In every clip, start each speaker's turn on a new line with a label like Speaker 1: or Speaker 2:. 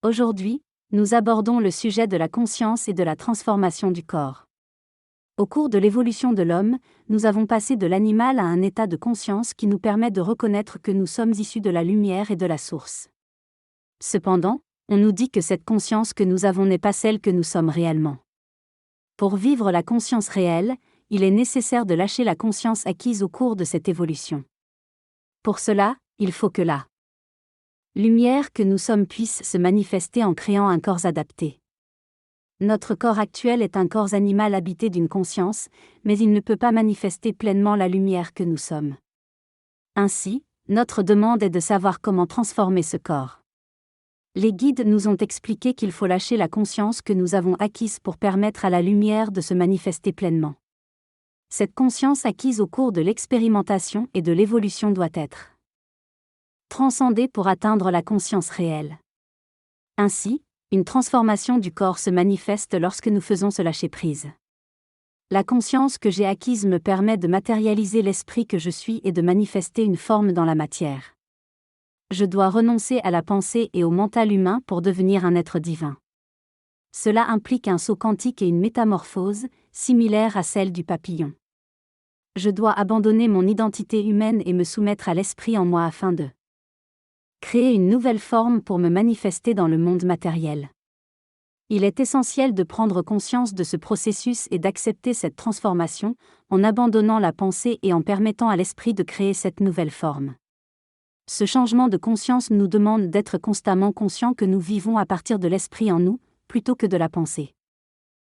Speaker 1: Aujourd'hui, nous abordons le sujet de la conscience et de la transformation du corps. Au cours de l'évolution de l'homme, nous avons passé de l'animal à un état de conscience qui nous permet de reconnaître que nous sommes issus de la lumière et de la source. Cependant, on nous dit que cette conscience que nous avons n'est pas celle que nous sommes réellement. Pour vivre la conscience réelle, il est nécessaire de lâcher la conscience acquise au cours de cette évolution. Pour cela, il faut que la lumière que nous sommes puisse se manifester en créant un corps adapté. Notre corps actuel est un corps animal habité d'une conscience, mais il ne peut pas manifester pleinement la lumière que nous sommes. Ainsi, notre demande est de savoir comment transformer ce corps. Les guides nous ont expliqué qu'il faut lâcher la conscience que nous avons acquise pour permettre à la lumière de se manifester pleinement. Cette conscience acquise au cours de l'expérimentation et de l'évolution doit être transcendée pour atteindre la conscience réelle. Ainsi, une transformation du corps se manifeste lorsque nous faisons ce lâcher-prise. La conscience que j'ai acquise me permet de matérialiser l'esprit que je suis et de manifester une forme dans la matière. Je dois renoncer à la pensée et au mental humain pour devenir un être divin. Cela implique un saut quantique et une métamorphose, similaire à celle du papillon. Je dois abandonner mon identité humaine et me soumettre à l'esprit en moi afin de créer une nouvelle forme pour me manifester dans le monde matériel. Il est essentiel de prendre conscience de ce processus et d'accepter cette transformation, en abandonnant la pensée et en permettant à l'esprit de créer cette nouvelle forme. Ce changement de conscience nous demande d'être constamment conscients que nous vivons à partir de l'esprit en nous, plutôt que de la pensée.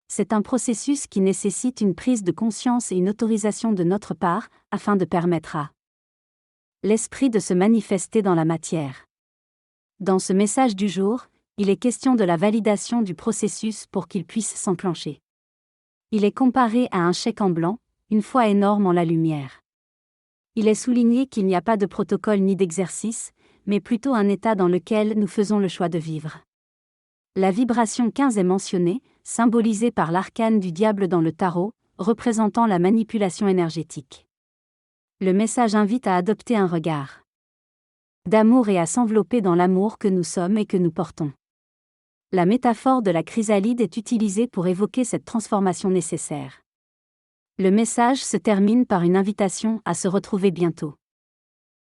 Speaker 1: C'est un processus qui nécessite une prise de conscience et une autorisation de notre part, afin de permettre à l'esprit de se manifester dans la matière. Dans ce message du jour, il est question de la validation du processus pour qu'il puisse s'enclencher. Il est comparé à un chèque en blanc, une foi énorme en la lumière. Il est souligné qu'il n'y a pas de protocole ni d'exercice, mais plutôt un état dans lequel nous faisons le choix de vivre. La vibration 15 est mentionnée, symbolisée par l'arcane du diable dans le tarot, représentant la manipulation énergétique. Le message invite à adopter un regard d'amour et à s'envelopper dans l'amour que nous sommes et que nous portons. La métaphore de la chrysalide est utilisée pour évoquer cette transformation nécessaire. Le message se termine par une invitation à se retrouver bientôt.